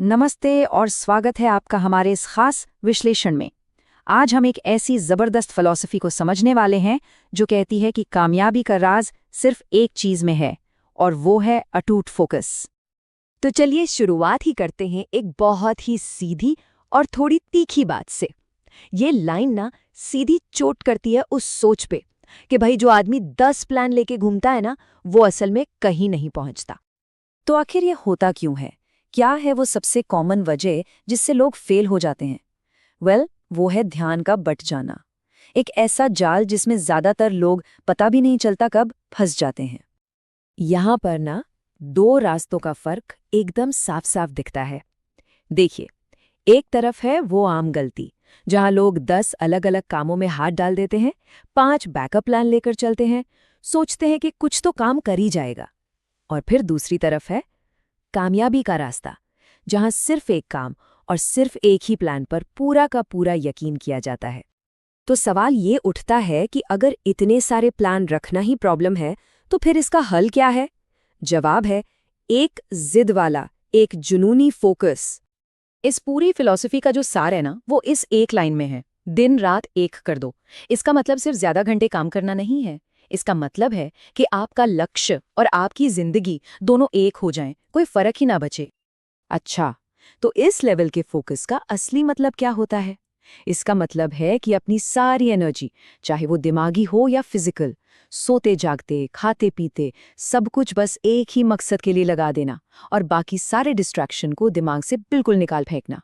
नमस्ते और स्वागत है आपका हमारे इस खास विश्लेषण में। आज हम एक ऐसी जबरदस्त फिलॉसफी को समझने वाले हैं जो कहती है कि कामयाबी का राज सिर्फ एक चीज में है और वो है अटूट फोकस। तो चलिए शुरुआत ही करते हैं एक बहुत ही सीधी और थोड़ी तीखी बात से। ये लाइन ना सीधी चोट करती है उस सोच पे कि भाई जो आदमी 10 प्लान लेके घूमता है ना, वो असल में कहीं नहीं पहुंचता। तो आखिर ये होता क्यों है? क्या है वो सबसे कॉमन वजह जिससे लोग फेल हो जाते हैं? वो है ध्यान का बट जाना। एक ऐसा जाल जिसमें ज्यादातर लोग पता भी नहीं चलता कब फंस जाते हैं। यहाँ पर ना दो रास्तों का फर्क एकदम साफ साफ दिखता है। देखिए, एक तरफ है वो आम गलती जहां लोग 10 अलग अलग कामों में हाथ डाल देते हैं, 5 बैकअप प्लान लेकर चलते हैं, सोचते हैं कि कुछ तो काम कर ही जाएगा। और फिर दूसरी तरफ है कामयाबी का रास्ता, जहां सिर्फ एक काम और सिर्फ एक ही प्लान पर पूरा का पूरा यकीन किया जाता है। तो सवाल ये उठता है कि अगर इतने सारे प्लान रखना ही प्रॉब्लम है, तो फिर इसका हल क्या है? जवाब है एक जिद वाला, एक जुनूनी फोकस। इस पूरी फिलॉसफी का जो सार है ना, वो इस एक लाइन में है, दिन रात एक कर दो। इसका मतलब सिर्फ ज्यादा घंटे काम करना नहीं है। इसका मतलब है कि आपका लक्ष्य और आपकी जिंदगी दोनों एक हो जाएं, कोई फर्क ही ना बचे। अच्छा, तो इस लेवल के फोकस का असली मतलब क्या होता है? इसका मतलब है कि अपनी सारी एनर्जी, चाहे वो दिमागी हो या फिजिकल, सोते जागते खाते पीते सब कुछ बस एक ही मकसद के लिए लगा देना और बाकी सारे डिस्ट्रैक्शन को दिमाग से बिल्कुल निकाल फेंकना।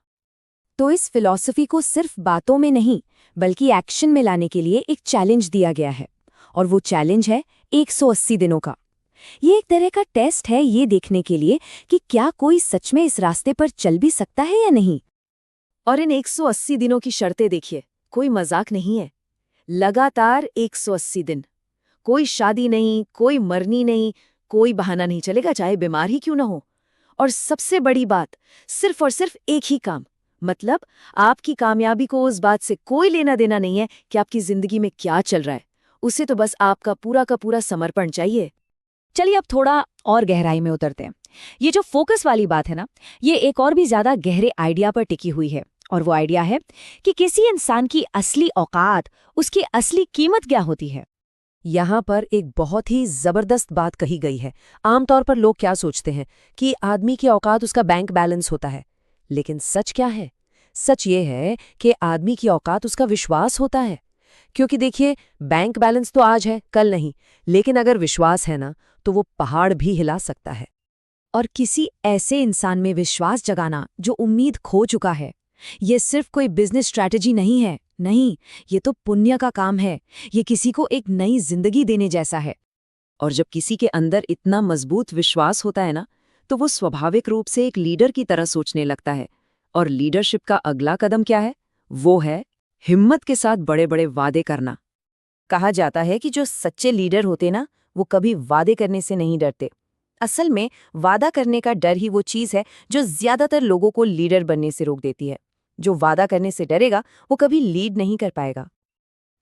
तो इस फिलॉसफी को सिर्फ बातों में नहीं बल्कि एक्शन में लाने के लिए एक चैलेंज दिया गया है, और वो चैलेंज है 180 दिनों का। ये एक तरह का टेस्ट है ये देखने के लिए कि क्या कोई सच में इस रास्ते पर चल भी सकता है या नहीं। और इन 180 दिनों की शर्तें देखिए, कोई मजाक नहीं है। लगातार 180 दिन, कोई शादी नहीं, कोई मरनी नहीं, कोई बहाना नहीं चलेगा, चाहे बीमार ही क्यों ना हो। और सबसे बड़ी बात, सिर्फ और सिर्फ एक ही काम। मतलब आपकी कामयाबी को उस बात से कोई लेना देना नहीं है कि आपकी जिंदगी में क्या चल रहा है, उसे तो बस आपका पूरा का पूरा समर्पण चाहिए। चलिए अब थोड़ा और गहराई में उतरते हैं। ये जो फोकस वाली बात है ना, ये एक और भी ज्यादा गहरे आइडिया पर टिकी हुई है, और वो आइडिया है कि किसी इंसान की असली औकात, उसकी असली कीमत क्या होती है। यहाँ पर एक बहुत ही जबरदस्त बात कही गई है। आमतौर पर लोग क्या सोचते हैं कि आदमी की औकात उसका बैंक बैलेंस होता है, लेकिन सच क्या है? सच ये है कि आदमी की औकात उसका विश्वास होता है। क्योंकि देखिए, बैंक बैलेंस तो आज है कल नहीं, लेकिन अगर विश्वास है ना, तो वो पहाड़ भी हिला सकता है। और किसी ऐसे इंसान में विश्वास जगाना जो उम्मीद खो चुका है, ये सिर्फ कोई बिजनेस स्ट्रैटेजी नहीं है। नहीं, ये तो पुण्य का काम है। ये किसी को एक नई जिंदगी देने जैसा है। और जब किसी के अंदर इतना मजबूत विश्वास होता है ना, तो वो स्वाभाविक रूप से एक लीडर की तरह सोचने लगता है। और लीडरशिप का अगला कदम क्या है? वो है हिम्मत के साथ बड़े बड़े वादे करना। कहा जाता है कि जो सच्चे लीडर होते ना, वो कभी वादे करने से नहीं डरते। असल में वादा करने का डर ही वो चीज है जो ज्यादातर लोगों को लीडर बनने से रोक देती है। जो वादा करने से डरेगा, वो कभी लीड नहीं कर पाएगा।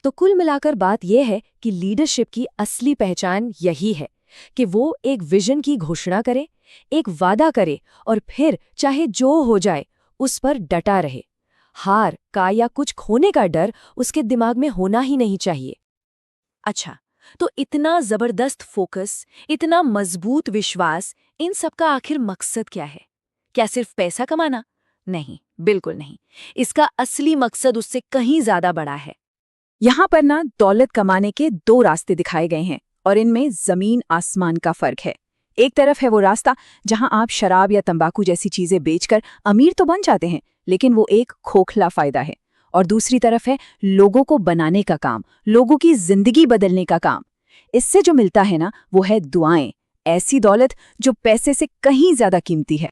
तो कुल मिलाकर बात यह है कि लीडरशिप की असली पहचान यही है कि वो एक विजन की घोषणा करे, एक वादा करे और फिर चाहे जो हो जाए उस पर डटा रहे। हार का या कुछ खोने का डर उसके दिमाग में होना ही नहीं चाहिए। अच्छा, तो इतना जबरदस्त फोकस, इतना मजबूत विश्वास, इन सब का आखिर मकसद क्या है? क्या सिर्फ पैसा कमाना? नहीं, बिल्कुल नहीं। इसका असली मकसद उससे कहीं ज्यादा बड़ा है। यहाँ पर ना दौलत कमाने के दो रास्ते दिखाए गए हैं, और इनमें जमीन आसमान का फर्क है। एक तरफ है वो रास्ता जहाँ आप शराब या तंबाकू जैसी चीजें बेचकर अमीर तो बन जाते हैं, लेकिन वो एक खोखला फायदा है। और दूसरी तरफ है लोगों को बनाने का काम, लोगों की जिंदगी बदलने का काम। इससे जो मिलता है ना, वो है दुआएं, ऐसी दौलत जो पैसे से कहीं ज्यादा कीमती है।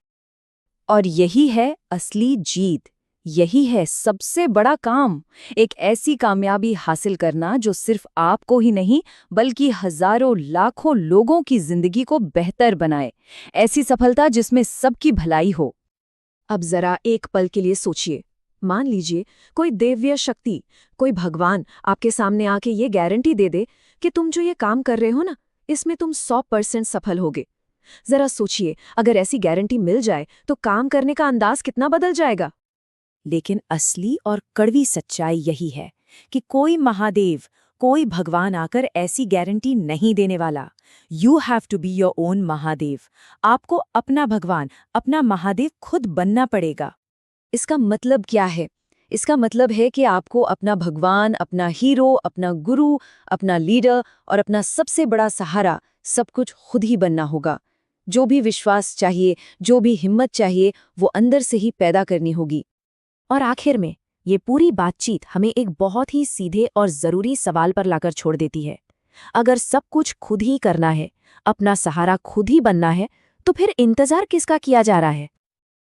और यही है असली जीत, यही है सबसे बड़ा काम। एक ऐसी कामयाबी हासिल करना जो सिर्फ आपको ही नहीं बल्कि हजारों लाखों लोगों की जिंदगी को बेहतर बनाए। ऐसी सफलता जिसमें सबकी भलाई हो। अब जरा एक पल के लिए सोचिए। मान लीजिए कोई दिव्य शक्ति, कोई भगवान आपके सामने आके ये गारंटी दे दे कि तुम जो ये काम कर रहे हो ना, इसमें तुम 100% सफल होगे। जरा सोचिए, अगर ऐसी गारंटी मिल जाए तो काम करने का अंदाज कितना बदल जाएगा। लेकिन असली और कड़वी सच्चाई यही है कि कोई महादेव, कोई भगवान आकर ऐसी गारंटी नहीं देने वाला। You have to be your own Mahadev. आपको अपना भगवान, अपना महादेव खुद बनना पड़ेगा। इसका मतलब क्या है? इसका मतलब है कि आपको अपना भगवान, अपना हीरो, अपना गुरु, अपना लीडर और अपना सबसे बड़ा सहारा सब कुछ खुद ही बनना होगा। जो भी विश्वास चाहिए, जो भी हिम्मत चाहिए, वो अंदर से ही पैदा करनी होगी। और आखिर में ये पूरी बातचीत हमें एक बहुत ही सीधे और जरूरी सवाल पर लाकर छोड़ देती है। अगर सब कुछ खुद ही करना है, अपना सहारा खुद ही बनना है, तो फिर इंतजार किसका किया जा रहा है?